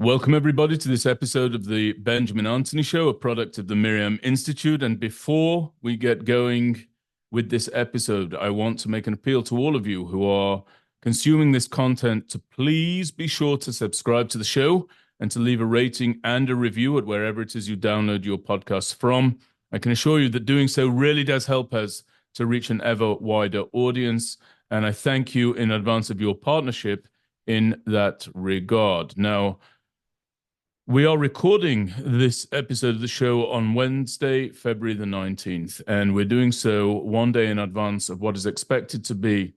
Welcome, everybody, to this episode of the Benjamin Anthony Show, a product of the MirYam Institute. And before we get going with this episode, I want to make an appeal to all of you who are consuming this content to please be sure to subscribe to the show and to leave a rating and a review at wherever it is you download your podcasts from. I can assure you that doing so really does help us to reach an ever wider audience. And I thank you in advance of your partnership in that regard. Now, we are recording this episode of the show on Wednesday, February the 19th, and we're doing so one day in advance of what is expected to be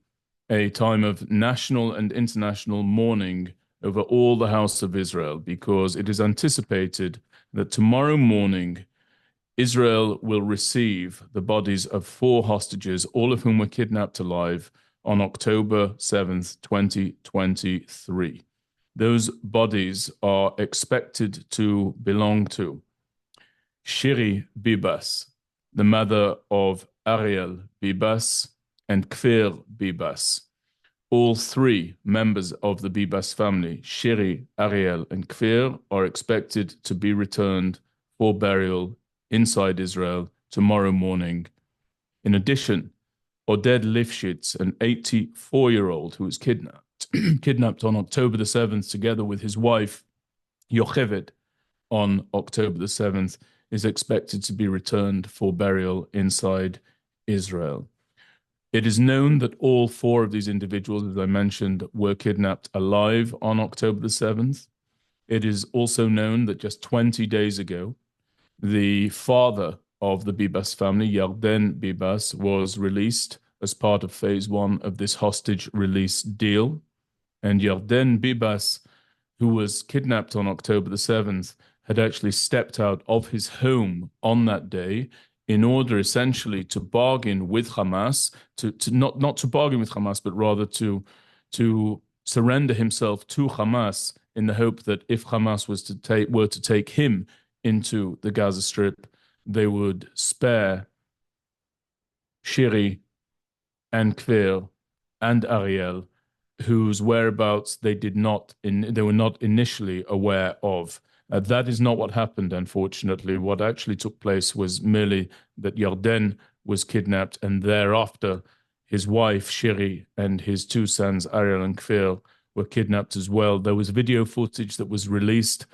a time of national and international mourning over all the house of Israel, because it is anticipated that tomorrow morning Israel will receive the bodies of 4 hostages, all of whom were kidnapped alive on October 7th, 2023. Those bodies are expected to belong to Shiri Bibas, the mother of Ariel Bibas, and Kfir Bibas. All 3 members of the Bibas family, Shiri, Ariel, and Kfir, are expected to be returned for burial inside Israel tomorrow morning. In addition, Oded Lifshitz'S, an 84-year-old who was kidnapped on October the 7th, together with his wife, Yocheved, on October the 7th, is expected to be returned for burial inside Israel. It is known that all 4 of these individuals, as I mentioned, were kidnapped alive on October the 7th. It is also known that just 20 days ago, the father of the Bibas family, Yarden Bibas, was released as part of phase 1 of this hostage release deal. And Yarden Bibas, who was kidnapped on October the 7th, had actually stepped out of his home on that day in order essentially to bargain with Hamas, to not to bargain with Hamas, but rather to surrender himself to Hamas in the hope that if Hamas were to take him into the Gaza Strip, they would spare Shiri and Kfir and Ariel, whose whereabouts they were not initially aware of. That is not what happened, unfortunately. What actually took place was merely that Yarden was kidnapped, and thereafter his wife Shiri and his 2 sons Ariel and Kfir were kidnapped as well. There was video footage that was released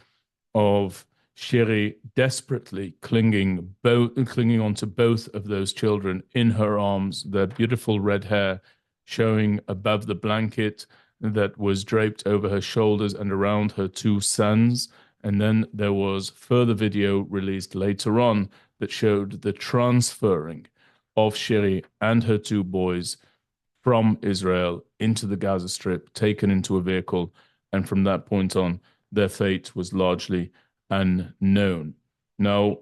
of Shiri desperately clinging onto both of those children in her arms, their beautiful red hair showing above the blanket that was draped over her shoulders and around her 2 sons. And then there was further video released later on that showed the transferring of Shiri and her 2 boys from Israel into the Gaza Strip, taken into a vehicle. And from that point on, their fate was largely unknown. Now,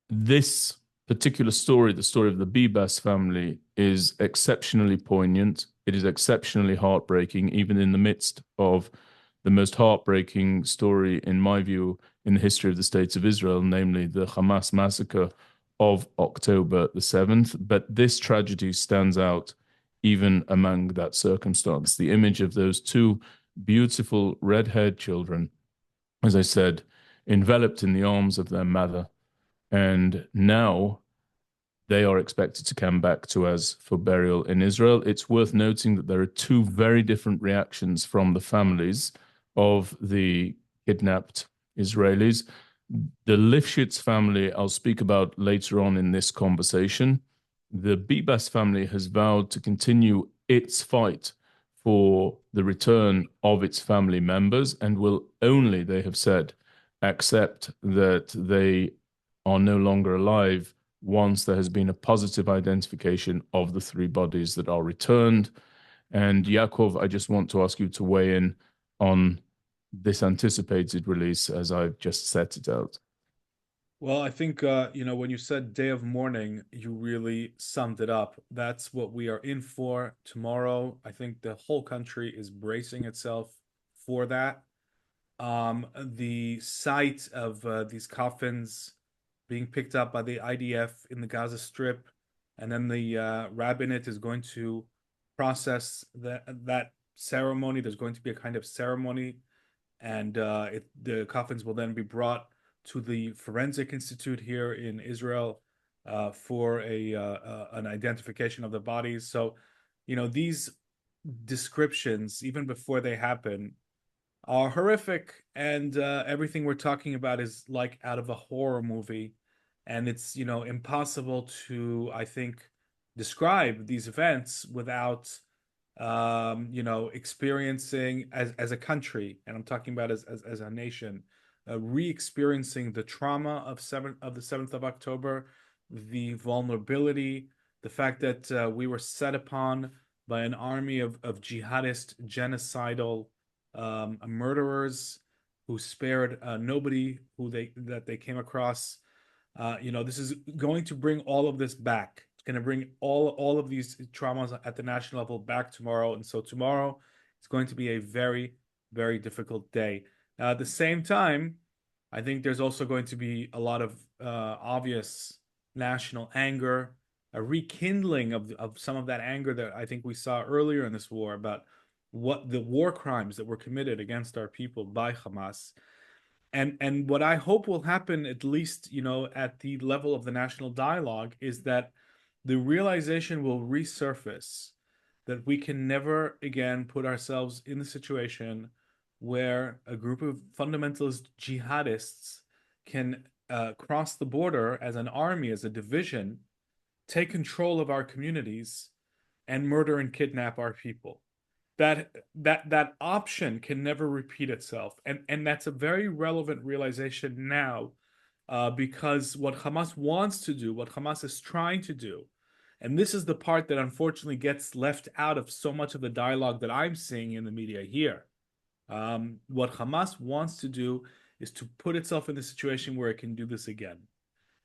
this particular story, the story of the Bibas family, is exceptionally poignant. It is exceptionally heartbreaking, even in the midst of the most heartbreaking story, in my view, in the history of the State of Israel, namely the Hamas massacre of October the 7th. But this tragedy stands out even among that circumstance. The image of those 2 beautiful red-haired children, as I said, enveloped in the arms of their mother. And now they are expected to come back to us for burial in Israel. It's worth noting that there are 2 very different reactions from the families of the kidnapped Israelis. The Lifshitz family, I'll speak about later on in this conversation. The Bibas family has vowed to continue its fight for the return of its family members and will only, they have said, accept that they are no longer alive once there has been a positive identification of the 3 bodies that are returned. And Yaakov, I just want to ask you to weigh in on this anticipated release as I've just set it out. Well, I think, when you said day of mourning, you really summed it up. That's what we are in for tomorrow. I think the whole country is bracing itself for that. The sight of these coffins being picked up by the IDF in the Gaza Strip, and then the rabbinate is going to process that ceremony. There's going to be a kind of ceremony and the coffins will then be brought to the Forensic Institute here in Israel for an identification of the bodies. So, these descriptions, even before they happen, are horrific, and everything we're talking about is like out of a horror movie, and it's impossible to, I think, describe these events without experiencing as a country, and I'm talking about as a nation, re-experiencing the trauma of the 7th of October, the vulnerability, the fact that we were set upon by an army of jihadist, genocidal murderers who spared nobody that they came across. This is going to bring all of this back. It's going to bring all of these traumas at the national level back tomorrow, and so tomorrow is going to be a very, very difficult day. At the same time, I think there's also going to be a lot of obvious national anger, a rekindling of some of that anger that I think we saw earlier in this war about what the war crimes that were committed against our people by Hamas. And what I hope will happen, at least, at the level of the national dialogue, is that the realization will resurface that we can never again put ourselves in the situation where a group of fundamentalist jihadists can cross the border as an army, as a division, take control of our communities, and murder and kidnap our people. That option can never repeat itself, and that's a very relevant realization now, because what Hamas wants to do, what Hamas is trying to do, and this is the part that unfortunately gets left out of so much of the dialogue that I'm seeing in the media here. What Hamas wants to do is to put itself in the situation where it can do this again.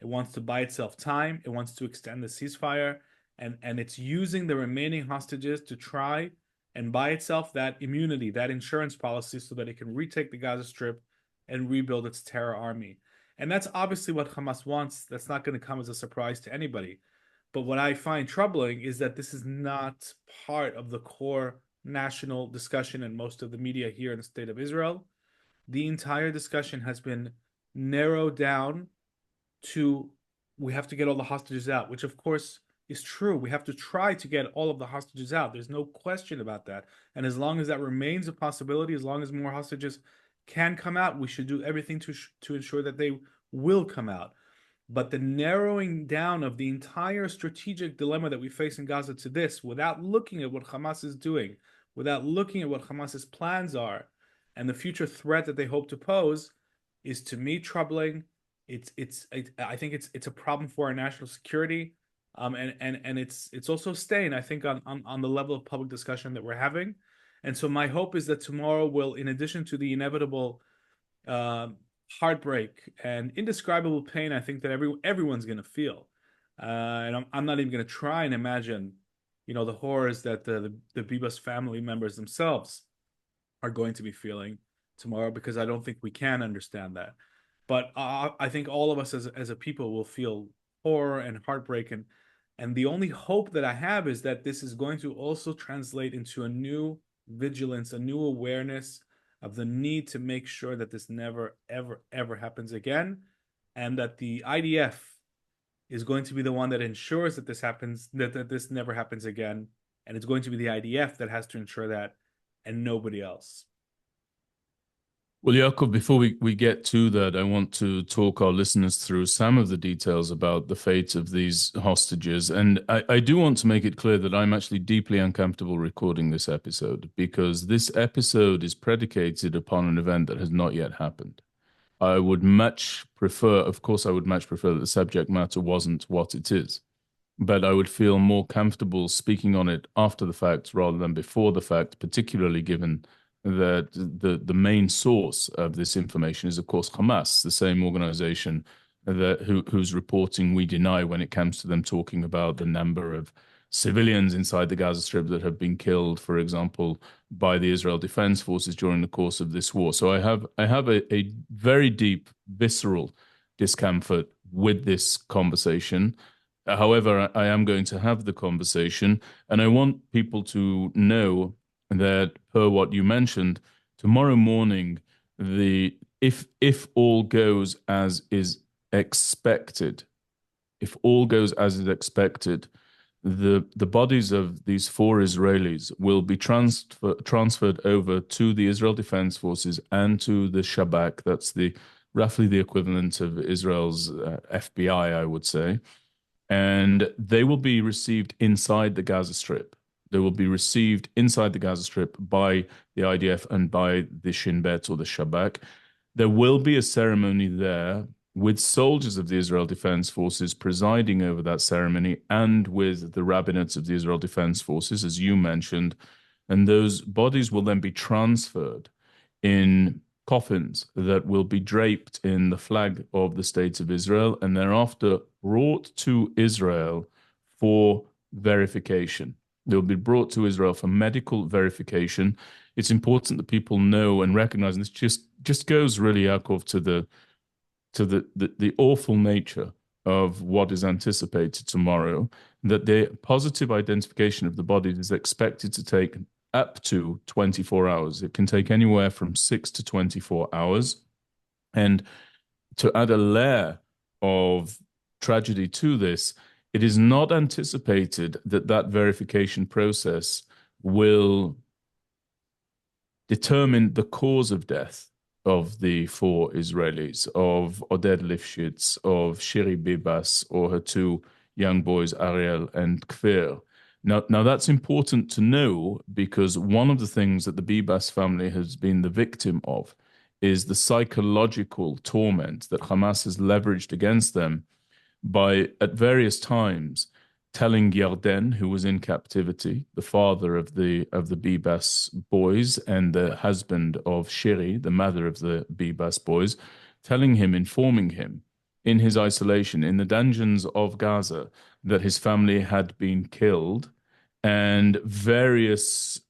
It wants to buy itself time. It wants to extend the ceasefire, and it's using the remaining hostages to try and buy itself that immunity, that insurance policy, so that it can retake the Gaza Strip and rebuild its terror army. And that's obviously what Hamas wants. That's not going to come as a surprise to anybody. But what I find troubling is that this is not part of the core national discussion in most of the media here in the state of Israel. The entire discussion has been narrowed down to, we have to get all the hostages out, which of course is true. We have to try to get all of the hostages out. There's no question about that. And as long as that remains a possibility, as long as more hostages can come out, we should do everything to ensure that they will come out. But the narrowing down of the entire strategic dilemma that we face in Gaza to this, without looking at what Hamas is doing, without looking at what Hamas's plans are, and the future threat that they hope to pose, is to me troubling. I think it's a problem for our national security, and it's also staying, I think, on the level of public discussion that we're having. And so my hope is that tomorrow will, in addition to the inevitable heartbreak and indescribable pain, I think that everyone's going to feel, and I'm not even going to try and imagine, the horrors that the Bibas family members themselves are going to be feeling tomorrow, because I don't think we can understand that. But I think all of us as a people will feel horror and heartbreak, and the only hope that I have is that this is going to also translate into a new vigilance, a new awareness of the need to make sure that this never, ever, ever happens again, and that the IDF is going to be the one that ensures that this happens, that this never happens again, and it's going to be the IDF that has to ensure that, and nobody else. Well, Yaakov, before we get to that, I want to talk our listeners through some of the details about the fate of these hostages. And I do want to make it clear that I'm actually deeply uncomfortable recording this episode, because this episode is predicated upon an event that has not yet happened. I would much prefer, of course, I would much prefer that the subject matter wasn't what it is, but I would feel more comfortable speaking on it after the fact rather than before the fact, particularly given that the main source of this information is, of course, Hamas, the same organization whose reporting we deny when it comes to them talking about the number of civilians inside the Gaza Strip that have been killed, for example, by the Israel Defense Forces during the course of this war. So I have a very deep, visceral discomfort with this conversation. However, I am going to have the conversation, and I want people to know that, per what you mentioned, tomorrow morning the if all goes as is expected, if all goes as is expected, the bodies of these four Israelis will be transferred over to the Israel Defense Forces and to the Shabak. That's the roughly the equivalent of Israel's FBI, I would say. And they will be received inside the Gaza Strip. They will be received inside the Gaza Strip by the IDF and by the Shin Bet or the Shabak. There will be a ceremony there with soldiers of the Israel Defense Forces presiding over that ceremony and with the rabbinates of the Israel Defense Forces, as you mentioned. And those bodies will then be transferred in coffins that will be draped in the flag of the State of Israel and thereafter brought to Israel for verification. They'll be brought to Israel for medical verification. It's important that people know and recognize, and this just goes really, Yaakov, to the awful nature of what is anticipated tomorrow, that the positive identification of the bodies is expected to take up to 24 hours. It can take anywhere from 6 to 24 hours. And to add a layer of tragedy to this, it is not anticipated that that verification process will determine the cause of death of the four Israelis, of Oded Lifshitz, of Shiri Bibas, or her two young boys, Ariel and Kfir. Now that's important to know because one of the things that the Bibas family has been the victim of is the psychological torment that Hamas has leveraged against them by, at various times, telling Yarden, who was in captivity, the father of the Bibas boys and the husband of Shiri, the mother of the Bibas boys, informing him in his isolation in the dungeons of Gaza that his family had been killed, and various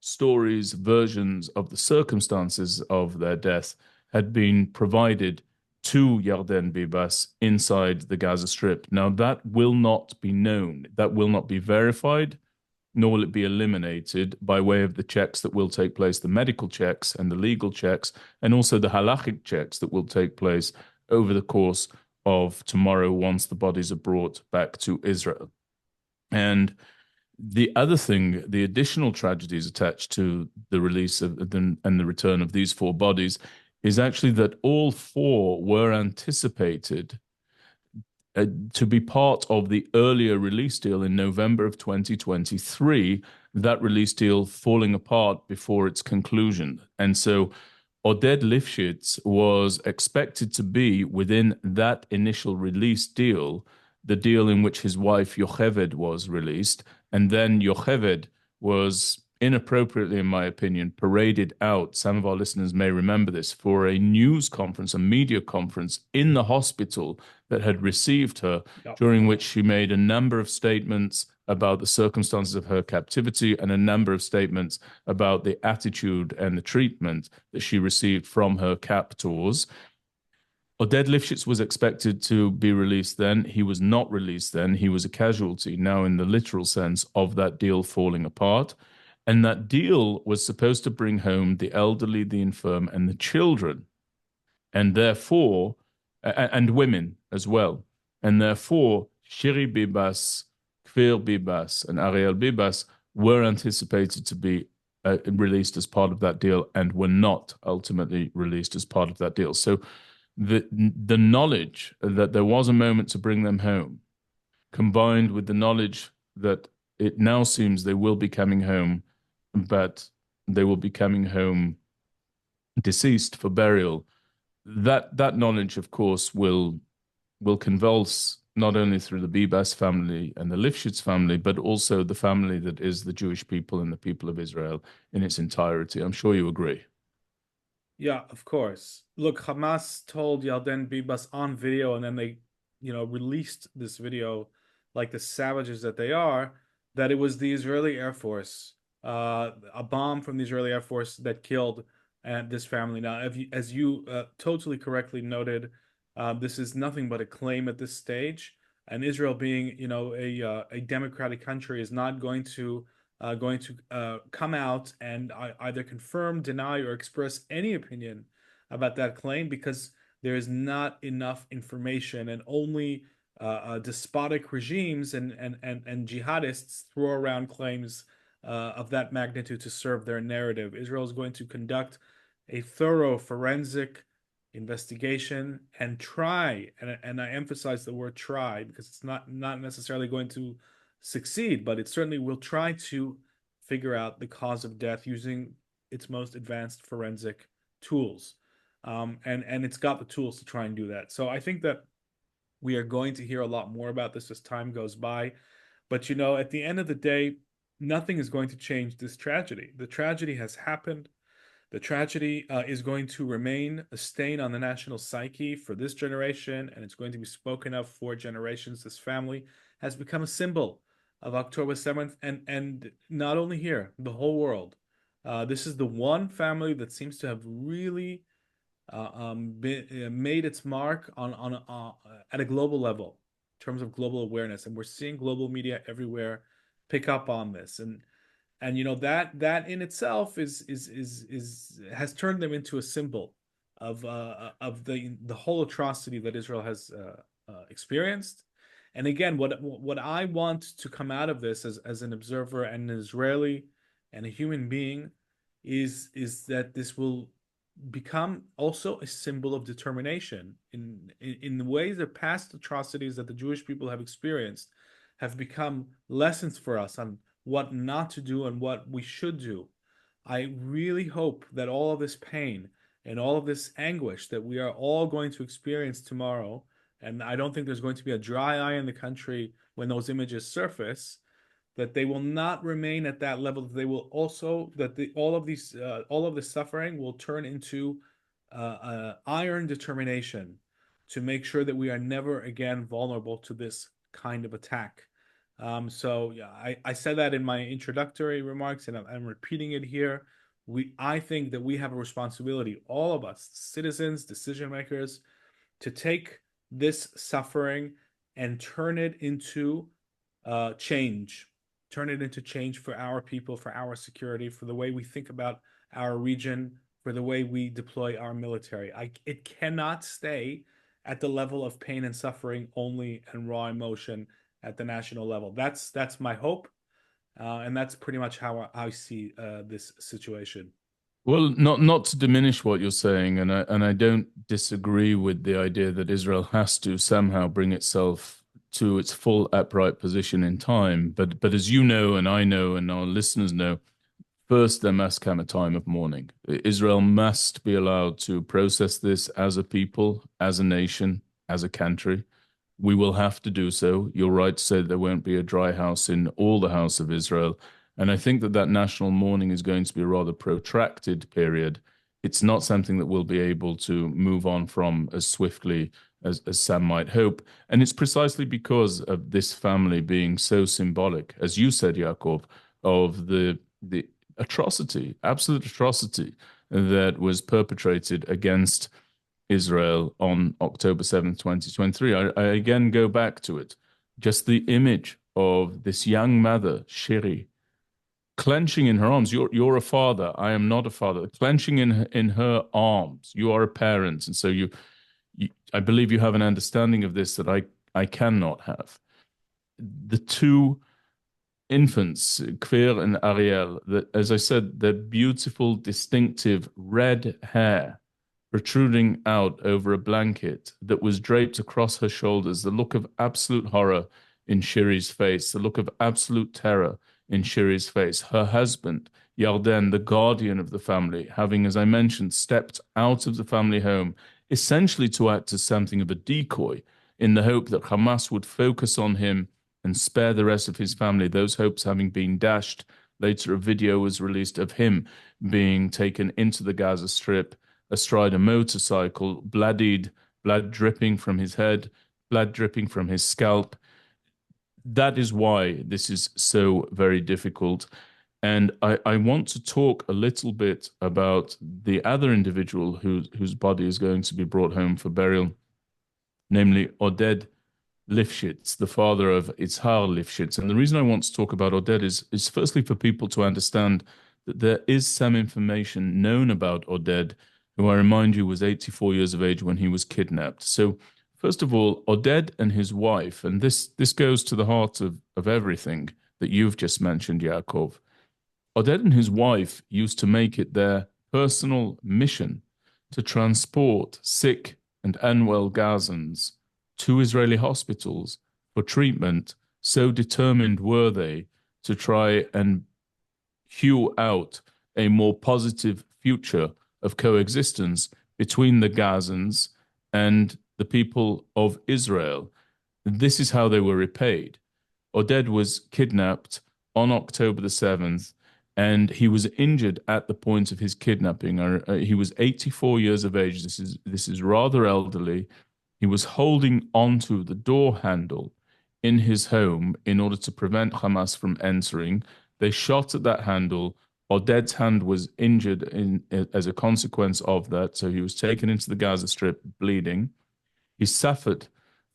stories, versions of the circumstances of their death had been provided to Yarden Bibas inside the Gaza Strip. Now, that will not be known. That will not be verified, nor will it be eliminated by way of the checks that will take place, the medical checks and the legal checks, and also the halachic checks that will take place over the course of tomorrow once the bodies are brought back to Israel. And the other thing, the additional tragedies attached to the release of and the return of these four bodies is actually that all four were anticipated to be part of the earlier release deal in November of 2023, that release deal falling apart before its conclusion. And so Oded Lifshitz was expected to be within that initial release deal, the deal in which his wife Yocheved was released, and then Yocheved was inappropriately, in my opinion, paraded out. Some of our listeners may remember this for a news conference, a media conference in the hospital that had received her, during which she made a number of statements about the circumstances of her captivity and a number of statements about the attitude and the treatment that she received from her captors. Oded Lifshitz was expected to be released then. He was not released then. He was a casualty, now in the literal sense, of that deal falling apart. And that deal was supposed to bring home the elderly, the infirm, and the children, and therefore, and women as well. And therefore, Shiri Bibas, Kfir Bibas, and Ariel Bibas were anticipated to be released as part of that deal and were not ultimately released as part of that deal. So the knowledge that there was a moment to bring them home, combined with the knowledge that it now seems they will be coming home, but they will be coming home deceased for burial. That knowledge, of course, will convulse not only through the Bibas family and the Lifshitz family, but also the family that is the Jewish people and the people of Israel in its entirety. I'm sure you agree. Yeah, of course. Look, Hamas told Yarden Bibas on video, and then they, released this video like the savages that they are, that it was the Israeli Air Force, a bomb from the Israeli Air Force that killed this family. Now, as you totally correctly noted, this is nothing but a claim at this stage. And Israel being, a democratic country is not going to going to come out and either confirm, deny, or express any opinion about that claim, because there is not enough information, and only despotic regimes and jihadists throw around claims of that magnitude to serve their narrative. Israel is going to conduct a thorough forensic investigation and try, and I emphasize the word try, because it's not necessarily going to succeed, but it certainly will try to figure out the cause of death using its most advanced forensic tools. And it's got the tools to try and do that. So I think that we are going to hear a lot more about this as time goes by. But at the end of the day, nothing is going to change this tragedy. The tragedy has happened. The tragedy is going to remain a stain on the national psyche for this generation, and it's going to be spoken of for generations. This family has become a symbol of October 7th, and not only here, the whole world. This is the one family that seems to have really made its mark on at a global level in terms of global awareness, and we're seeing global media everywhere pick up on this, and that in itself is has turned them into a symbol of the whole atrocity that Israel has experienced. And again, what I want to come out of this as an observer and an Israeli and a human being is that this will become also a symbol of determination in the ways that past atrocities that the Jewish people have experienced have become lessons for us on what not to do and what we should do. I really hope that all of this pain and all of this anguish that we are all going to experience tomorrow, and I don't think there's going to be a dry eye in the country when those images surface, that they will not remain at that level. They will also, all of this suffering will turn into iron determination to make sure that we are never again vulnerable to this kind of attack. So yeah, I said that in my introductory remarks, and I'm repeating it here. I think that we have a responsibility, all of us, citizens, decision makers, to take this suffering and turn it into change. Turn it into change for our people, for our security, for the way we think about our region, for the way we deploy our military. It cannot stay at the level of pain and suffering only and raw emotion at the national level. That's my hope, and that's pretty much how I see this situation. Well, not to diminish what you're saying, and I don't disagree with the idea that Israel has to somehow bring itself to its full upright position in time. But as you know, and I know, and our listeners know, first there must come a time of mourning. Israel must be allowed to process this as a people, as a nation, as a country. We will have to do so. You're right to say that there won't be a dry house in all the house of Israel. And I think that national mourning is going to be a rather protracted period. It's not something that we'll be able to move on from as swiftly as some might hope. And it's precisely because of this family being so symbolic, as you said, Yaakov, of the atrocity, absolute atrocity that was perpetrated against Israel on October 7th, 2023. I again go back to it. Just the image of this young mother, Shiri, clenching in her arms. You're a father. I am not a father. Clenching in her arms. You are a parent, and so you I believe you have an understanding of this that I cannot have. The two infants, Kfir and Ariel, that, as I said, their beautiful, distinctive red hair protruding out over a blanket that was draped across her shoulders, the look of absolute horror in Shiri's face, the look of absolute terror in Shiri's face. Her husband, Yarden, the guardian of the family, having, as I mentioned, stepped out of the family home, essentially to act as something of a decoy in the hope that Hamas would focus on him and spare the rest of his family, those hopes having been dashed. Later, a video was released of him being taken into the Gaza Strip astride a motorcycle, bloodied, blood dripping from his head, blood dripping from his scalp. That is why this is so very difficult. And I want to talk a little bit about the other individual whose body is going to be brought home for burial, namely Oded Lifshitz, the father of Izhar Lifshitz. And the reason I want to talk about Oded is firstly for people to understand that there is some information known about Oded, who I remind you was 84 years of age when he was kidnapped. So, first of all, Oded and his wife, and this goes to the heart of everything that you've just mentioned, Yaakov. Oded and his wife used to make it their personal mission to transport sick and unwell Gazans to Israeli hospitals for treatment. So determined were they to try and hew out a more positive future of coexistence between the Gazans and the people of Israel. This is how they were repaid. Oded was kidnapped on October the 7th, and he was injured at the point of his kidnapping. He was 84 years of age. This is rather elderly. He was holding onto the door handle in his home in order to prevent Hamas from entering. They shot at that handle. Oded's hand was injured as a consequence of that, so he was taken into the Gaza Strip bleeding. He suffered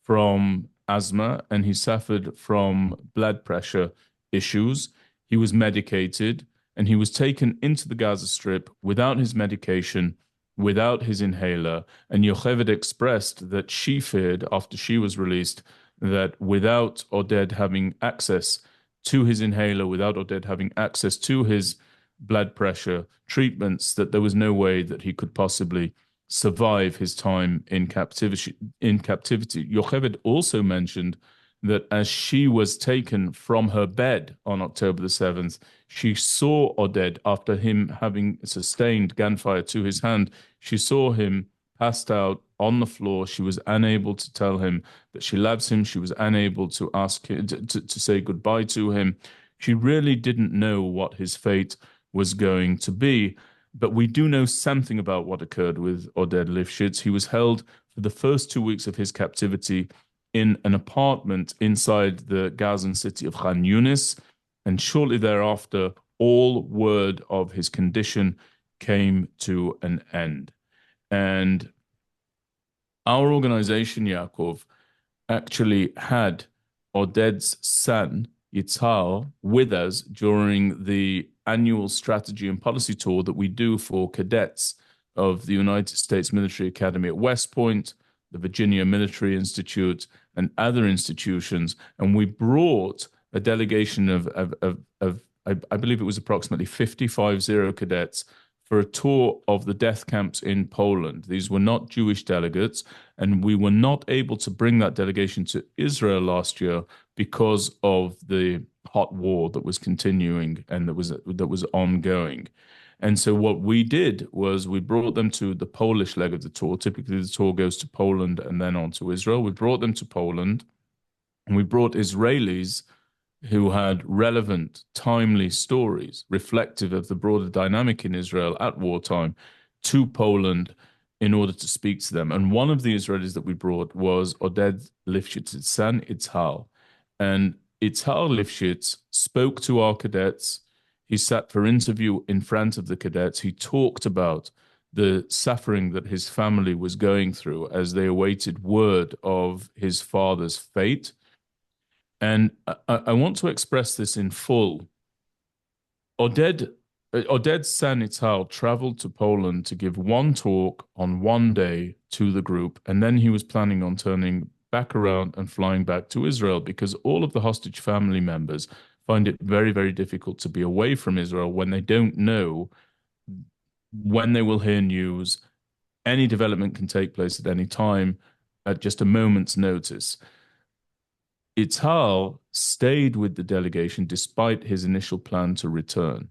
from asthma and he suffered from blood pressure issues. He was medicated and he was taken into the Gaza Strip without his medication, without his inhaler. And Yocheved expressed that she feared after she was released that without Oded having access to his inhaler, without Oded having access to his blood pressure treatments, that there was no way that he could possibly survive his time in captivity. Yocheved also mentioned that as she was taken from her bed on October the 7th, she saw Oded, after him having sustained gunfire to his hand, she saw him passed out on the floor. She was unable to tell him that she loves him. She was unable to ask him to say goodbye to him. She really didn't know what his fate was going to be. But we do know something about what occurred with Oded Lifshitz. He was held for the first 2 weeks of his captivity in an apartment inside the Gazan city of Khan Yunis. And shortly thereafter, all word of his condition came to an end. And our organization, Yaakov, actually had Oded's son, Yitzhar, with us during the annual strategy and policy tour that we do for cadets of the United States Military Academy at West Point, the Virginia Military Institute, and other institutions. And we brought a delegation of I believe it was approximately 50 cadets for a tour of the death camps in Poland. These were not Jewish delegates, and we were not able to bring that delegation to Israel last year because of the hot war that was continuing and that was ongoing. And so what we did was we brought them to the Polish leg of the tour. Typically, the tour goes to Poland and then on to Israel. We brought them to Poland, and we brought Israelis who had relevant, timely stories reflective of the broader dynamic in Israel at wartime to Poland in order to speak to them. And one of the Israelis that we brought was Oded Lifshitz's son, Izhar. And Izhar Lifshitz spoke to our cadets. He sat for interview in front of the cadets. He talked about the suffering that his family was going through as they awaited word of his father's fate. And I want to express this in full. Oded's son Izhar traveled to Poland to give one talk on one day to the group, and then he was planning on turning back around and flying back to Israel because all of the hostage family members find it very, very difficult to be away from Israel when they don't know when they will hear news. Any development can take place at any time at just a moment's notice. Izhar stayed with the delegation despite his initial plan to return.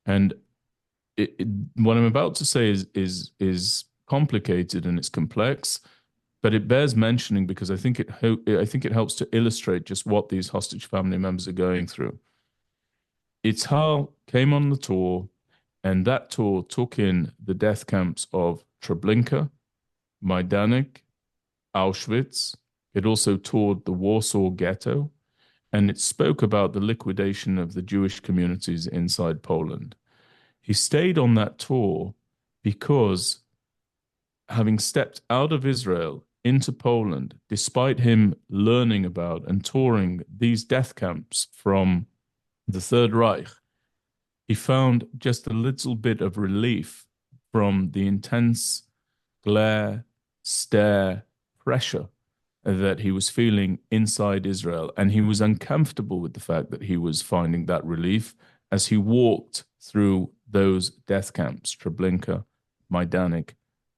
And what I'm about to say is complicated and it's complex, but it bears mentioning because I think it helps to illustrate just what these hostage family members are going through. Izhar came on the tour, and that tour took in the death camps of Treblinka, Majdanek, Auschwitz. It also toured the Warsaw Ghetto, and it spoke about the liquidation of the Jewish communities inside Poland. He stayed on that tour because, having stepped out of Israel into Poland, despite him learning about and touring these death camps from the Third Reich, he found just a little bit of relief from the intense glare, stare, pressure that he was feeling inside Israel. And he was uncomfortable with the fact that he was finding that relief as he walked through those death camps, Treblinka, Majdanek,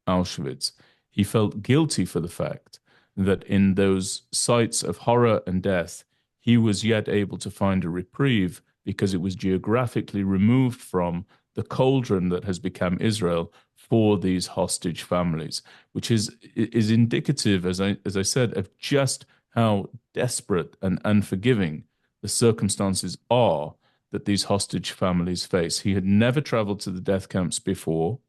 Auschwitz. He felt guilty for the fact that in those sites of horror and death, he was yet able to find a reprieve because it was geographically removed from the cauldron that has become Israel for these hostage families, which is indicative, as I said, of just how desperate and unforgiving the circumstances are that these hostage families face. He had never traveled to the death camps before,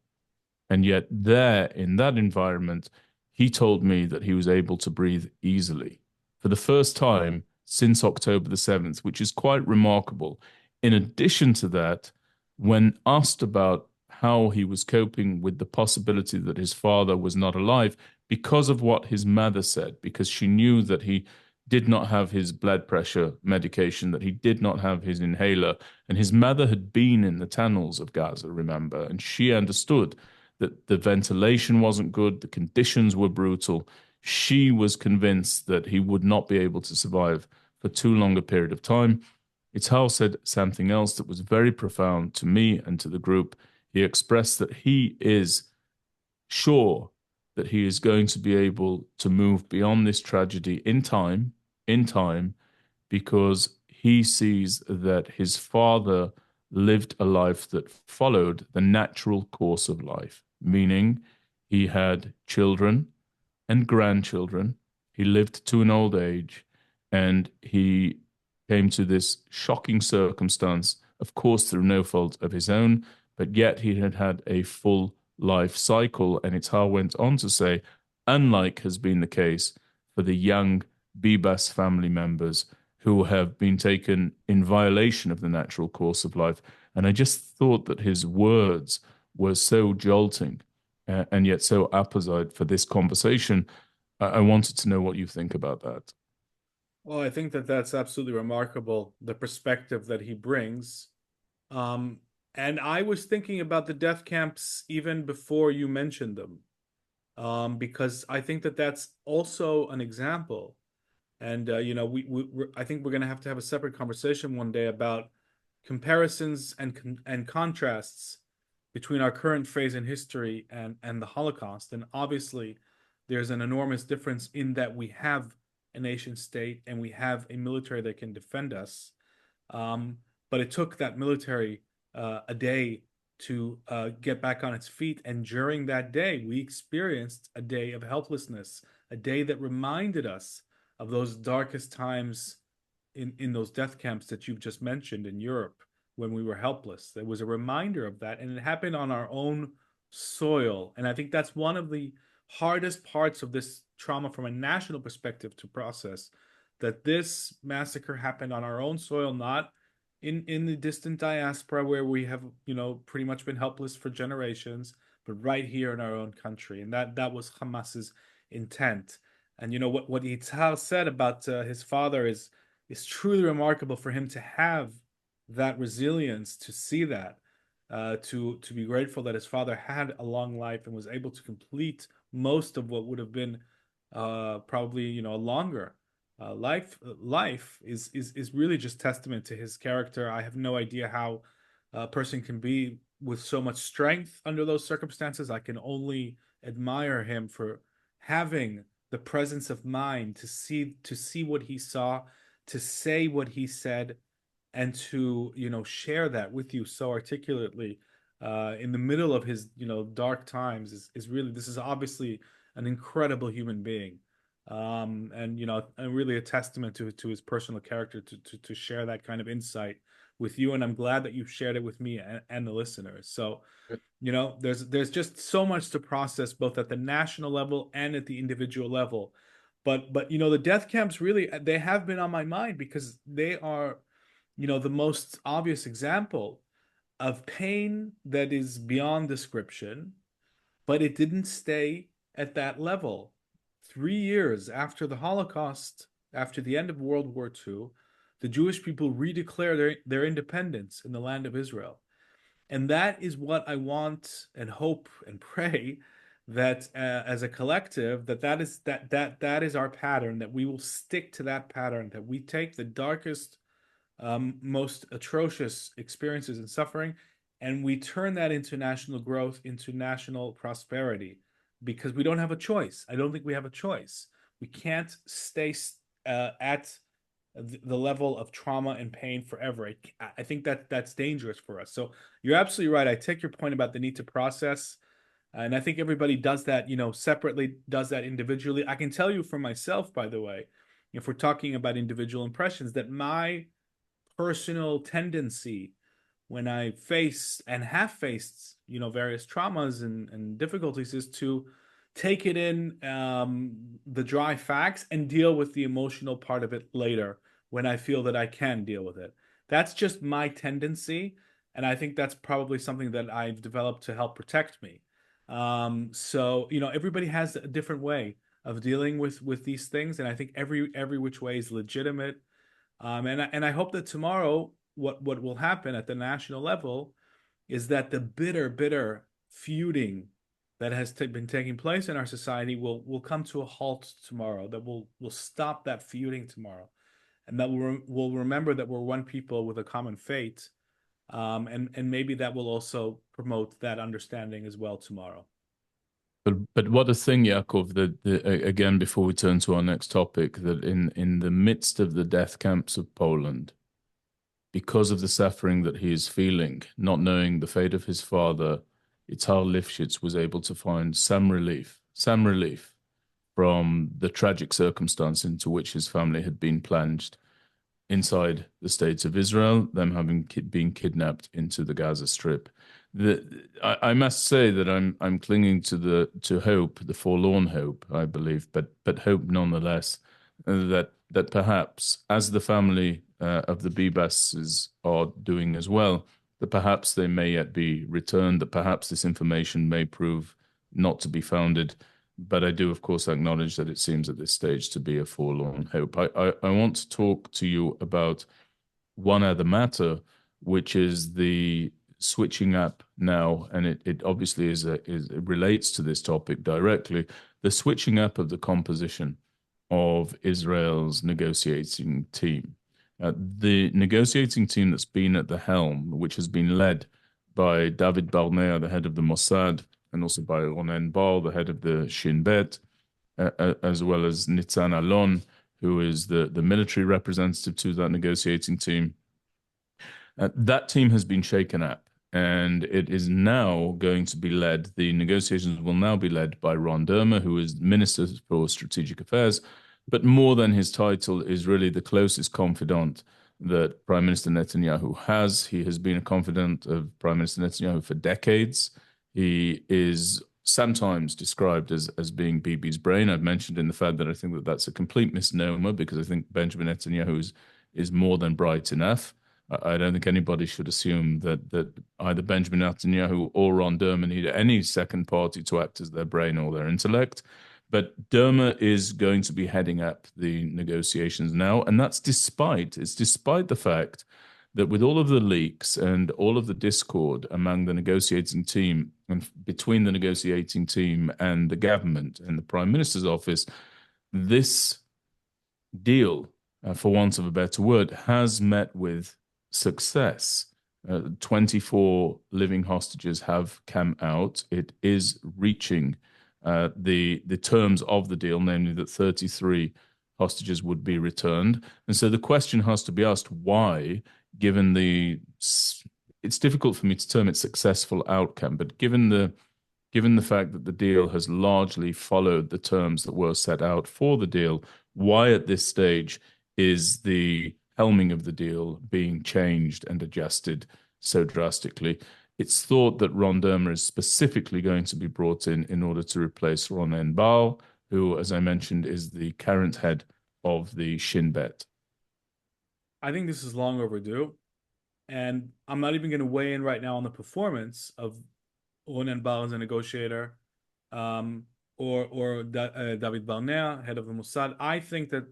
and yet there in that environment, he told me that he was able to breathe easily for the first time since October the 7th, which is quite remarkable. In addition to that, when asked about how he was coping with the possibility that his father was not alive because of what his mother said, because she knew that he did not have his blood pressure medication, that he did not have his inhaler, and his mother had been in the tunnels of Gaza, remember, and she understood that the ventilation wasn't good, the conditions were brutal. She was convinced that he would not be able to survive for too long a period of time. Itzhar said something else that was very profound to me and to the group. He expressed that he is sure that he is going to be able to move beyond this tragedy in time, because he sees that his father lived a life that followed the natural course of life, meaning he had children and grandchildren. He lived to an old age, and he came to this shocking circumstance, of course, through no fault of his own, but yet he had had a full life cycle. And Itzhar went on to say, unlike has been the case for the young Bibas family members who have been taken in violation of the natural course of life. And I just thought that his words were so jolting and yet so apposite for this conversation. I wanted to know what you think about that. Well, I think that that's absolutely remarkable, the perspective that he brings. Um, and I was thinking about the death camps even before you mentioned them, because I think that that's also an example. And I think we're going to have a separate conversation one day about comparisons and contrasts between our current phase in history and the Holocaust. And obviously, there's an enormous difference in that we have a nation state and we have a military that can defend us. But it took that military a day to get back on its feet. And during that day, we experienced a day of helplessness, a day that reminded us of those darkest times in those death camps that you've just mentioned in Europe when we were helpless. There was a reminder of that, and it happened on our own soil. And I think that's one of the hardest parts of this trauma from a national perspective to process, that this massacre happened on our own soil, not in the distant diaspora where we have, pretty much been helpless for generations, but right here in our own country. And that was Hamas's intent. And what Yitzhak said about his father is truly remarkable, for him to have that resilience, to see that, to be grateful that his father had a long life and was able to complete most of what would have been probably a longer life is really just testament to his character. I have no idea how a person can be with so much strength under those circumstances. I can only admire him for having the presence of mind to see what he saw, to say what he said, and to share that with you so articulately in the middle of his dark times is really, this is obviously an incredible human being, and really a testament to his personal character to share that kind of insight with you. And I'm glad that you shared it with me and the listeners. So there's just so much to process, both at the national level and at the individual level. But the death camps, really, they have been on my mind because they are the most obvious example of pain that is beyond description, but it didn't stay at that level. 3 years after the Holocaust, after the end of World War II, the Jewish people redeclare their independence in the land of Israel. And that is what I want and hope and pray that as a collective, that is our pattern, that we will stick to that pattern, that we take the darkest, most atrocious experiences and suffering, and we turn that into national growth, into national prosperity, because we don't have a choice. I don't think we have a choice. We can't stay at the level of trauma and pain forever. I think that that's dangerous for us. So you're absolutely right. I take your point about the need to process, and I think everybody does that, separately, does that individually. I can tell you for myself, by the way, if we're talking about individual impressions, that my personal tendency when I face and have faced, various traumas and difficulties is to take it in, the dry facts and deal with the emotional part of it later when I feel that I can deal with it. That's just my tendency. And I think that's probably something that I've developed to help protect me. So, everybody has a different way of dealing with these things. And I think every which way is legitimate. And I hope that tomorrow, what will happen at the national level is that the bitter feuding that has been taking place in our society will come to a halt tomorrow. That will stop that feuding tomorrow, and that we'll remember that we're one people with a common fate, and maybe that will also promote that understanding as well tomorrow. But what a thing, Yaakov, that again, before we turn to our next topic, that in the midst of the death camps of Poland, because of the suffering that he is feeling, not knowing the fate of his father, Izhar Lifshitz was able to find some relief from the tragic circumstance into which his family had been plunged inside the states of Israel, them having been kidnapped into the Gaza Strip. I must say that I'm clinging to hope, the forlorn hope, I believe, but hope nonetheless, that perhaps, as the family of the Bibases are doing as well, that perhaps they may yet be returned, that perhaps this information may prove not to be founded. But I do, of course, acknowledge that it seems at this stage to be a forlorn hope. I want to talk to you about one other matter, which is the switching up now, and it obviously it relates to this topic directly, the switching up of the composition of Israel's negotiating team. The negotiating team that's been at the helm, which has been led by David Barnea, the head of the Mossad, and also by Ronen Bar, the head of the Shin Bet, as well as Nitzan Alon, who is the military representative to that negotiating team. That team has been shaken up, and it is now going to be led. The negotiations will now be led by Ron Dermer, who is Minister for Strategic Affairs, but more than his title is really the closest confidant that Prime Minister Netanyahu has. He has been a confidant of Prime Minister Netanyahu for decades. He is sometimes described as being Bibi's brain. I've mentioned in the fact that I think that that's a complete misnomer, because I think Benjamin Netanyahu is more than bright enough. I don't think anybody should assume that either Benjamin Netanyahu or Ron Dermer need any second party to act as their brain or their intellect. But Dermer is going to be heading up the negotiations now, and it's despite the fact that with all of the leaks and all of the discord among the negotiating team and between the negotiating team and the government and the Prime Minister's office, this deal, for want of a better word, has met with success. 24 living hostages have come out. It is reaching the terms of the deal, namely that 33 hostages would be returned. And so the question has to be asked, why, given it's difficult for me to term it successful outcome, but given the fact that the deal has largely followed the terms that were set out for the deal, why at this stage is the helming of the deal being changed and adjusted so drastically? It's thought that Ron Dermer is specifically going to be brought in order to replace Ronen Bar, who, as I mentioned, is the current head of the Shin Bet. I think this is long overdue, and I'm not even going to weigh in right now on the performance of Ronen Bar as a negotiator. David Barnea, head of the Mossad. I think that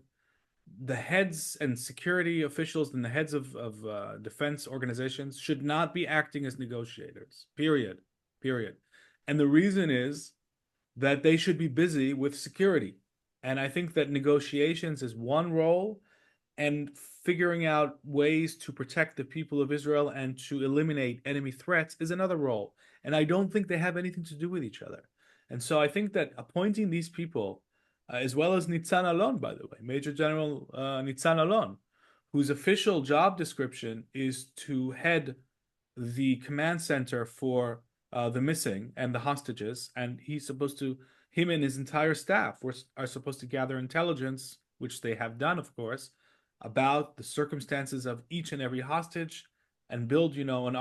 the heads and security officials and the heads of defense organizations should not be acting as negotiators. Period. Period. And the reason is that they should be busy with security. And I think that negotiations is one role, and figuring out ways to protect the people of Israel and to eliminate enemy threats is another role. And I don't think they have anything to do with each other. And so I think that appointing these people, as well as Nitzan Alon, by the way, Major General Nitzan Alon, whose official job description is to head the command center for the missing and the hostages, and him and his entire staff are supposed to gather intelligence, which they have done, of course, about the circumstances of each and every hostage, and build, an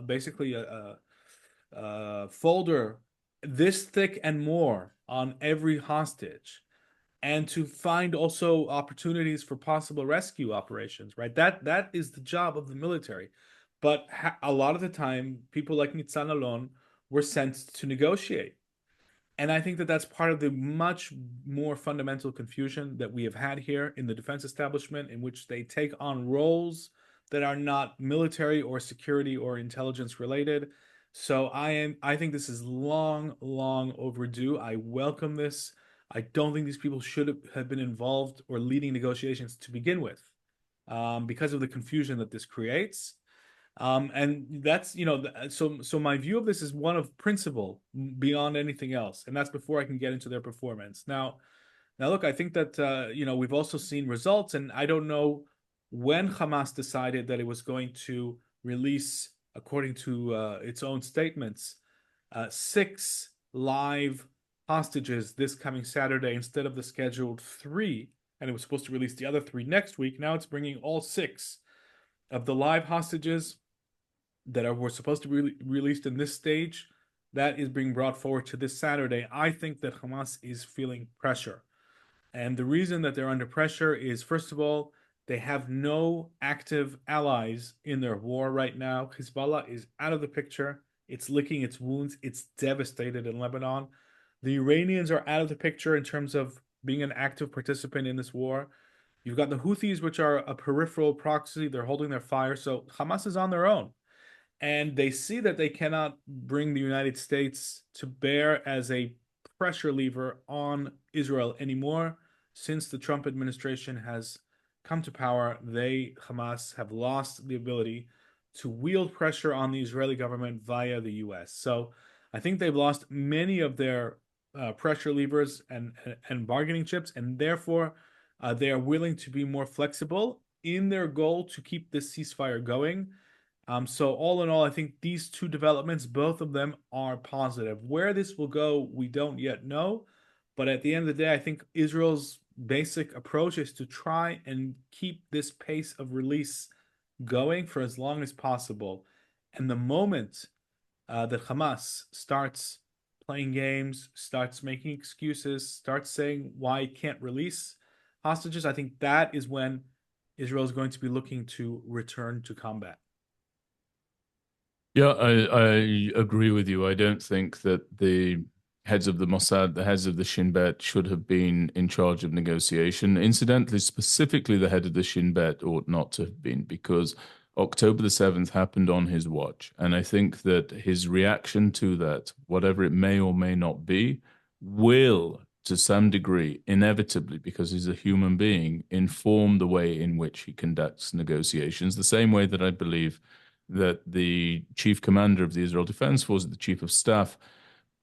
basically a folder this thick and more on every hostage, and to find also opportunities for possible rescue operations. Right, that is the job of the military. But a lot of the time, people like Nitzan Alon were sent to negotiate. And I think that that's part of the much more fundamental confusion that we have had here in the defense establishment, in which they take on roles that are not military or security or intelligence related. So I think this is long, long overdue. I welcome this. I don't think these people should have been involved or leading negotiations to begin with, because of the confusion that this creates. And that's, so my view of this is one of principle beyond anything else. And that's before I can get into their performance. Now look, I think that, we've also seen results, and I don't know when Hamas decided that it was going to release, according to its own statements, 6 live hostages this coming Saturday instead of the scheduled 3. And it was supposed to release the other 3 next week. Now it's bringing all 6 of the live hostages that were supposed to be released in this stage. That is being brought forward to this Saturday. I think that Hamas is feeling pressure. And the reason that they're under pressure is, first of all, they have no active allies in their war right now. Hezbollah is out of the picture. It's licking its wounds. It's devastated in Lebanon. The Iranians are out of the picture in terms of being an active participant in this war. You've got the Houthis, which are a peripheral proxy. They're holding their fire. So Hamas is on their own. And they see that they cannot bring the United States to bear as a pressure lever on Israel anymore. Since the Trump administration has come to power, Hamas, have lost the ability to wield pressure on the Israeli government via the US. So I think they've lost many of their pressure levers and bargaining chips, and therefore they are willing to be more flexible in their goal to keep this ceasefire going. So all in all, I think these 2 developments, both of them, are positive. Where this will go, we don't yet know. But at the end of the day, I think Israel's basic approach is to try and keep this pace of release going for as long as possible. And the moment that Hamas starts playing games, starts making excuses, starts saying why it can't release hostages, I think that is when Israel is going to be looking to return to combat. Yeah, I agree with you. I don't think that the heads of the Mossad, the heads of the Shin Bet, should have been in charge of negotiation. Incidentally, specifically the head of the Shin Bet ought not to have been, because October the 7th happened on his watch. And I think that his reaction to that, whatever it may or may not be, will, to some degree, inevitably, because he's a human being, inform the way in which he conducts negotiations, the same way that I believe that the chief commander of the Israel Defense Force, the chief of staff,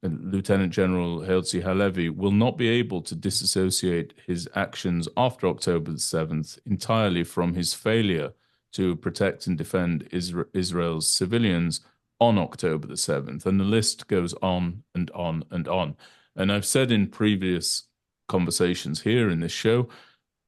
Lieutenant General Herzi Halevi, will not be able to disassociate his actions after October the 7th entirely from his failure to protect and defend Israel's civilians on October the 7th. And the list goes on and on and on. And I've said in previous conversations here in this show,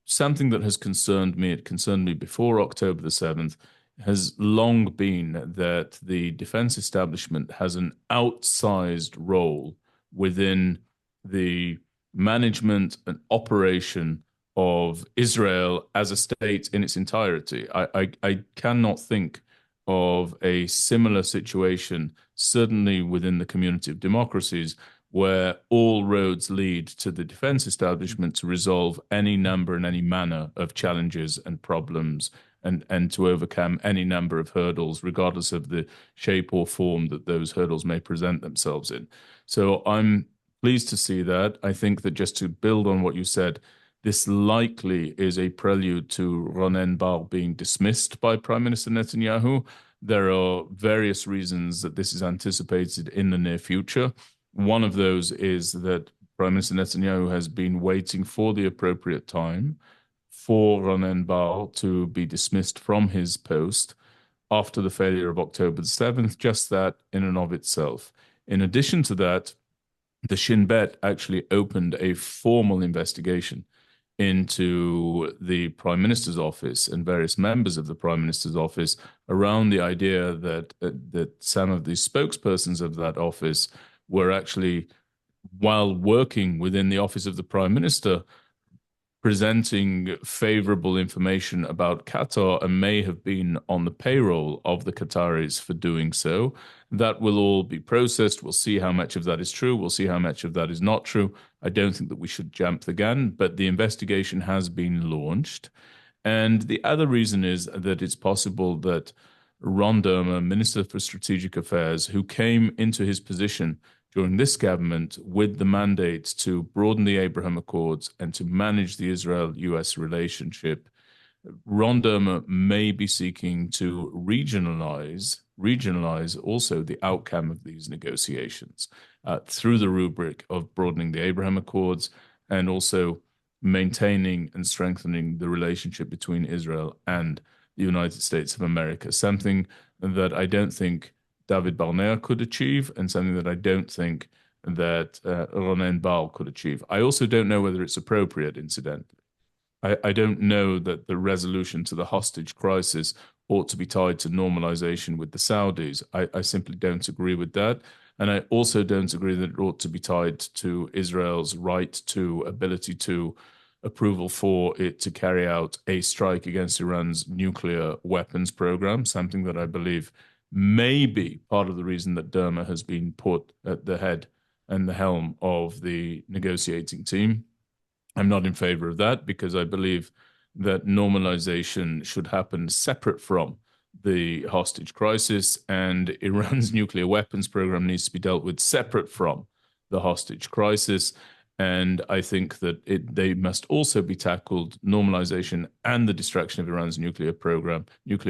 something that has concerned me, it concerned me before October the 7th, has long been that the defense establishment has an outsized role within the management and operation of Israel as a state in its entirety. I cannot think of a similar situation, certainly within the community of democracies, where all roads lead to the defense establishment to resolve any number and any manner of challenges and problems and to overcome any number of hurdles, regardless of the shape or form that those hurdles may present themselves in. So I'm pleased to see that. I think that just to build on what you said, this likely is a prelude to Ronen Bar being dismissed by Prime Minister Netanyahu. There are various reasons that this is anticipated in the near future. One of those is that Prime Minister Netanyahu has been waiting for the appropriate time for Ronen Bar to be dismissed from his post after the failure of October the 7th, just that in and of itself. In addition to that, the Shin Bet actually opened a formal investigation into the Prime Minister's office and various members of the Prime Minister's office around the idea that some of the spokespersons of that office were actually, while working within the office of the Prime Minister, presenting favorable information about Qatar and may have been on the payroll of the Qataris for doing so. That will all be processed. We'll see how much of that is true. We'll see how much of that is not true. I don't think that we should jump the gun, but the investigation has been launched. And the other reason is that it's possible that Ron Dermer, Minister for Strategic Affairs, who came into his position during this government with the mandate to broaden the Abraham Accords and to manage the Israel-US relationship, Ron Dermer may be seeking to regionalize also the outcome of these negotiations through the rubric of broadening the Abraham Accords and also maintaining and strengthening the relationship between Israel and the United States of America, something that I don't think David Barnea could achieve, and something that I don't think that Ronen Bar could achieve. I also don't know whether it's appropriate, incidentally. I don't know that the resolution to the hostage crisis ought to be tied to normalization with the Saudis. I simply don't agree with that. And I also don't agree that it ought to be tied to Israel's right to ability to approval for it to carry out a strike against Iran's nuclear weapons program, something that I believe may be part of the reason that Dermer has been put at the head and the helm of the negotiating team. I'm not in favor of that because I believe that normalization should happen separate from the hostage crisis, and Iran's nuclear weapons program needs to be dealt with separate from the hostage crisis. And I think that they must also be tackled, normalization and the destruction of Iran's nuclear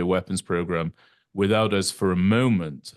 weapons program, without us for a moment,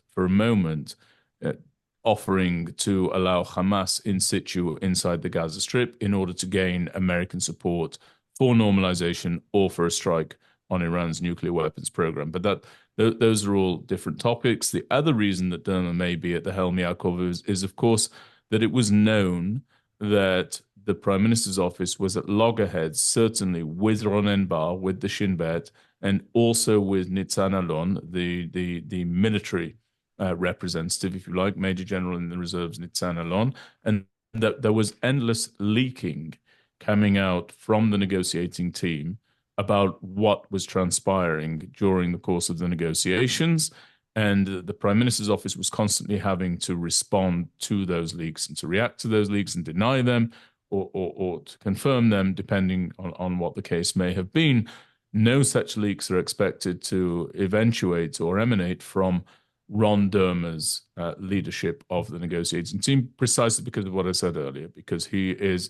offering to allow Hamas in situ inside the Gaza Strip in order to gain American support for normalization or for a strike on Iran's nuclear weapons program. But those are all different topics. The other reason that Dermer may be at the helm, Yaakov, is of course that it was known that the Prime Minister's office was at loggerheads, certainly with Ronen Bar, with the Shin Bet, and also with Nitzan Alon, the military representative, if you like, Major General in the Reserves, Nitzan Alon, and that there was endless leaking coming out from the negotiating team about what was transpiring during the course of the negotiations. And the Prime Minister's office was constantly having to respond to those leaks and to react to those leaks and deny them or to confirm them, depending on what the case may have been. No such leaks are expected to eventuate or emanate from Ron Dermer's leadership of the negotiating team, precisely because of what I said earlier, because he is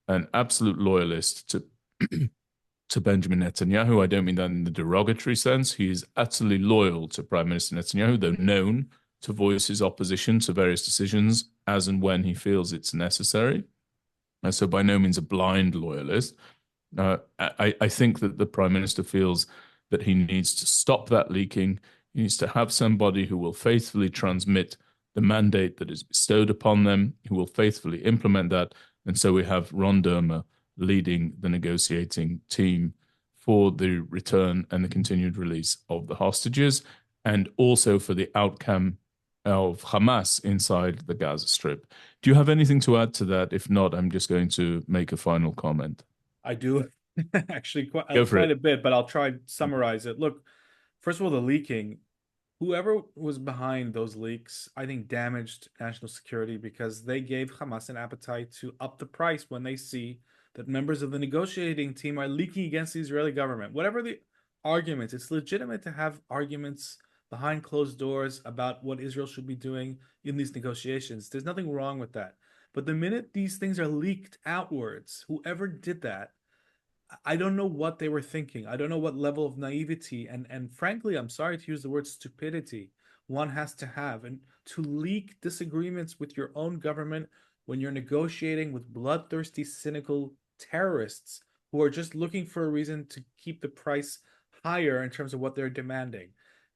an absolute loyalist to Benjamin Netanyahu. I don't mean that in the derogatory sense. He is utterly loyal to Prime Minister Netanyahu, though known to voice his opposition to various decisions as and when he feels it's necessary. So by no means a blind loyalist. I think that the Prime Minister feels that he needs to stop that leaking. He needs to have somebody who will faithfully transmit the mandate that is bestowed upon them, who will faithfully implement that. And so we have Ron Dermer leading the negotiating team for the return and the continued release of the hostages, and also for the outcome of Hamas inside the Gaza Strip. Do you have anything to add to that? If not, I'm just going to make a final comment. I do actually Go for quite it. a bit, but I'll try to summarize it. Look, first of all, the leaking, whoever was behind those leaks, I think damaged national security because they gave Hamas an appetite to up the price when they see that members of the negotiating team are leaking against the Israeli government. Whatever the arguments, it's legitimate to have arguments behind closed doors about what Israel should be doing in these negotiations. There's nothing wrong with that. But the minute these things are leaked outwards, whoever did that, I don't know what they were thinking. I don't know what level of naivety and frankly, I'm sorry to use the word stupidity one has to have and to leak disagreements with your own government when you're negotiating with bloodthirsty, cynical terrorists who are just looking for a reason to keep the price higher in terms of what they're demanding.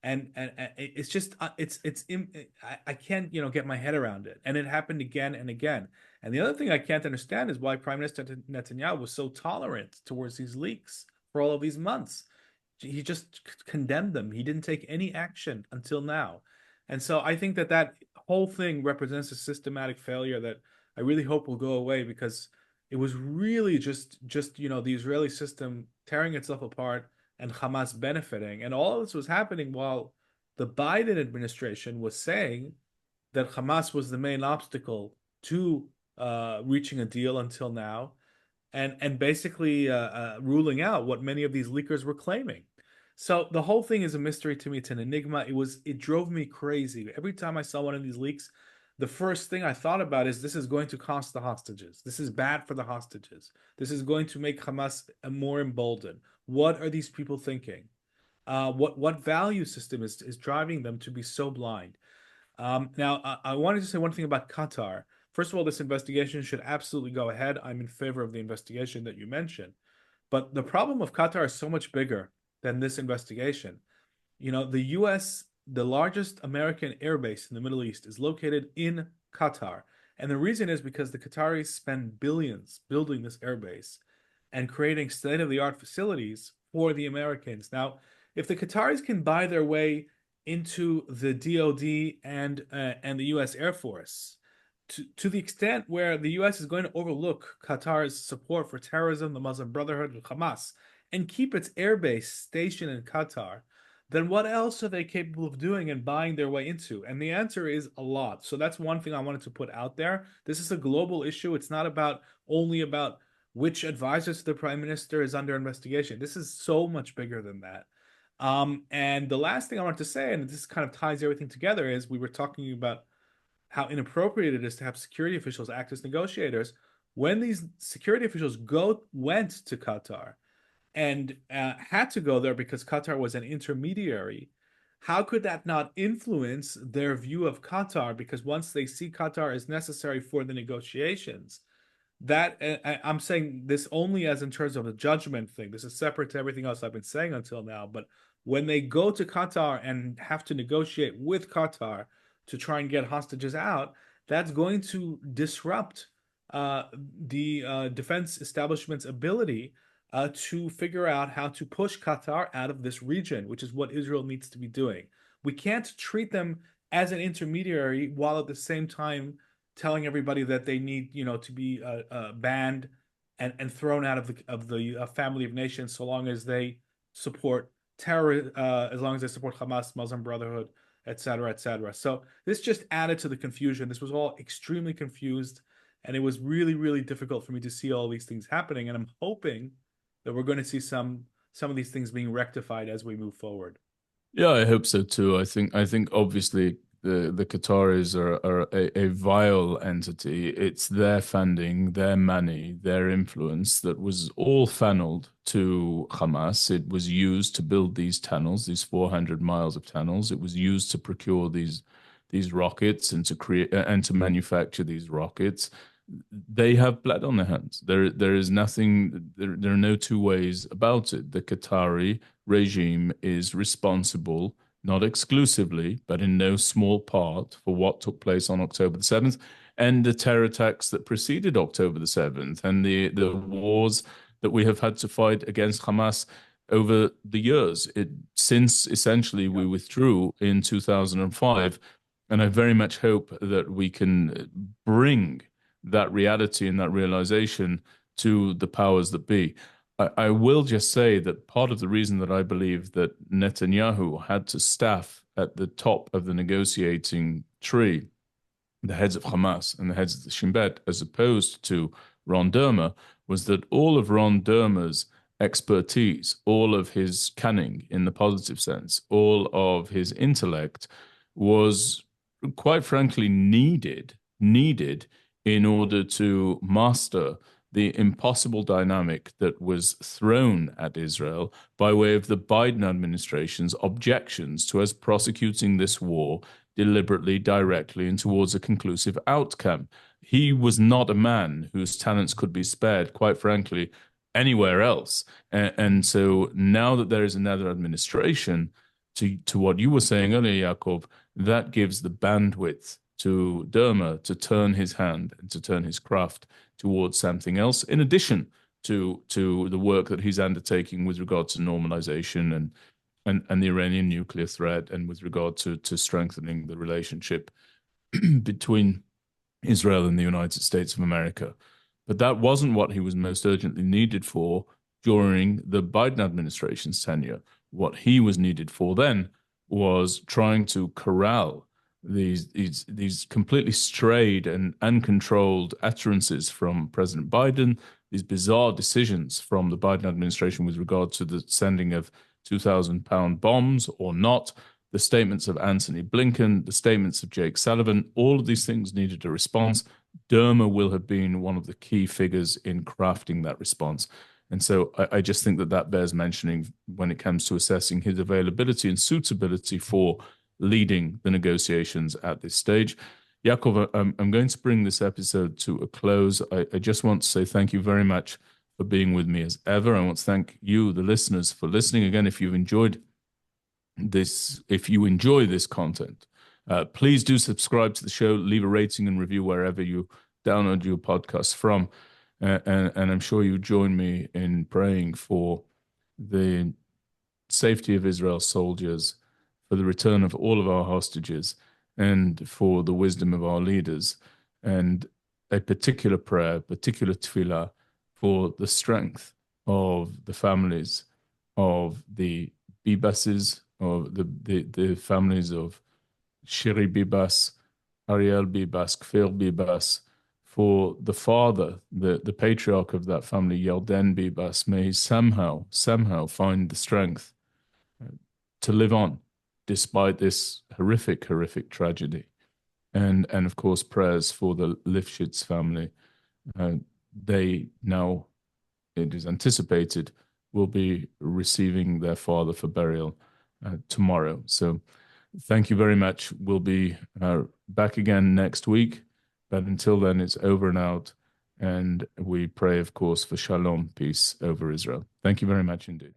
And it's just I can't get my head around it. And it happened again and again. And the other thing I can't understand is why Prime Minister Netanyahu was so tolerant towards these leaks for all of these months. He just condemned them. He didn't take any action until now. And so I think that that whole thing represents a systematic failure that I really hope will go away because it was really just the Israeli system tearing itself apart and Hamas benefiting. And all of this was happening while the Biden administration was saying that Hamas was the main obstacle to reaching a deal until now, and basically ruling out what many of these leakers were claiming. So the whole thing is a mystery to me. It's an enigma. It drove me crazy. Every time I saw one of these leaks, the first thing I thought about is this is going to cost the hostages. This is bad for the hostages. This is going to make Hamas more emboldened. What are these people thinking? What value system is driving them to be so blind? Now, I wanted to say one thing about Qatar. First of all, this investigation should absolutely go ahead. I'm in favor of the investigation that you mentioned. But the problem of Qatar is so much bigger than this investigation. The US, the largest American airbase in the Middle East, is located in Qatar. And the reason is because the Qataris spend billions building this airbase and creating state-of-the-art facilities for the Americans. Now, if the Qataris can buy their way into the DoD and the U.S. Air Force to the extent where the U.S. is going to overlook Qatar's support for terrorism, the Muslim Brotherhood, and Hamas, and keep its airbase stationed in Qatar, then what else are they capable of doing and buying their way into? And the answer is a lot. So that's one thing I wanted to put out there. This is a global issue. It's not only about which advisor to the prime minister is under investigation. This is so much bigger than that. And the last thing I wanted to say, and this kind of ties everything together, is we were talking about how inappropriate it is to have security officials act as negotiators. When these security officials went to Qatar and had to go there because Qatar was an intermediary, how could that not influence their view of Qatar? Because once they see Qatar as necessary for the negotiations, that I'm saying this only as in terms of a judgment thing. This is separate to everything else I've been saying until now. But when they go to Qatar and have to negotiate with Qatar to try and get hostages out, that's going to disrupt the defense establishment's ability to figure out how to push Qatar out of this region, which is what Israel needs to be doing. We can't treat them as an intermediary while at the same time telling everybody that they need, to be banned and thrown out of the family of nations so long as they support terror, as long as they support Hamas, Muslim Brotherhood, et cetera, et cetera. So this just added to the confusion. This was all extremely confused, and it was really, really difficult for me to see all these things happening. And I'm hoping that we're going to see some of these things being rectified as we move forward. Yeah, I hope so too. I think obviously the Qataris are a vile entity. It's their funding, their money, their influence that was all funneled to Hamas. It was used to build these tunnels, these 400 miles of tunnels. It was used to procure these rockets and to create and to manufacture these rockets. They have blood on their hands. There is nothing. There are no two ways about it. The Qatari regime is responsible, not exclusively, but in no small part, for what took place on October the 7th and the terror attacks that preceded October the 7th and the wars that we have had to fight against Hamas over the years. Since essentially we withdrew in 2005. And I very much hope that we can bring that reality and that realization to the powers that be. I will just say that part of the reason that I believe that Netanyahu had to staff at the top of the negotiating tree the heads of Hamas and the heads of the Shin Bet, as opposed to Ron Dermer, was that all of Ron Dermer's expertise, all of his cunning in the positive sense, all of his intellect was quite frankly needed in order to master the impossible dynamic that was thrown at Israel by way of the Biden administration's objections to us prosecuting this war deliberately, directly, and towards a conclusive outcome. He was not a man whose talents could be spared, quite frankly, anywhere else. And so now that there is another administration, to what you were saying earlier, Yaakov, that gives the bandwidth to Dermer to turn his hand and to turn his craft towards something else, in addition to the work that he's undertaking with regard to normalization and the Iranian nuclear threat, and with regard to strengthening the relationship between Israel and the United States of America. But that wasn't what he was most urgently needed for during the Biden administration's tenure. What he was needed for then was trying to corral these completely strayed and uncontrolled utterances from President Biden, these bizarre decisions from the Biden administration with regard to the sending of 2,000-pound bombs or not, the statements of Antony Blinken, the statements of Jake Sullivan, all of these things needed a response. Dermer will have been one of the key figures in crafting that response. And so I just think that that bears mentioning when it comes to assessing his availability and suitability for leading the negotiations at this stage. Yaakov, I'm going to bring this episode to a close. I just want to say thank you very much for being with me as ever. I want to thank you, the listeners, for listening. Again, if you enjoy this content, please do subscribe to the show, leave a rating and review wherever you download your podcasts from. And I'm sure you join me in praying for the safety of Israel's soldiers, for the return of all of our hostages, and for the wisdom of our leaders, and a particular prayer, particular tefillah, for the strength of the families of the Bibases, of the families of Shiri Bibas, Ariel Bibas, Kfir Bibas, for the father, the patriarch of that family, Yarden Bibas, may he somehow find the strength to live on despite this horrific tragedy. And of course, prayers for the Lifshitz family. They now, it is anticipated, will be receiving their father for burial tomorrow. So thank you very much. We'll be back again next week. But until then, it's over and out. And we pray, of course, for shalom, peace over Israel. Thank you very much indeed.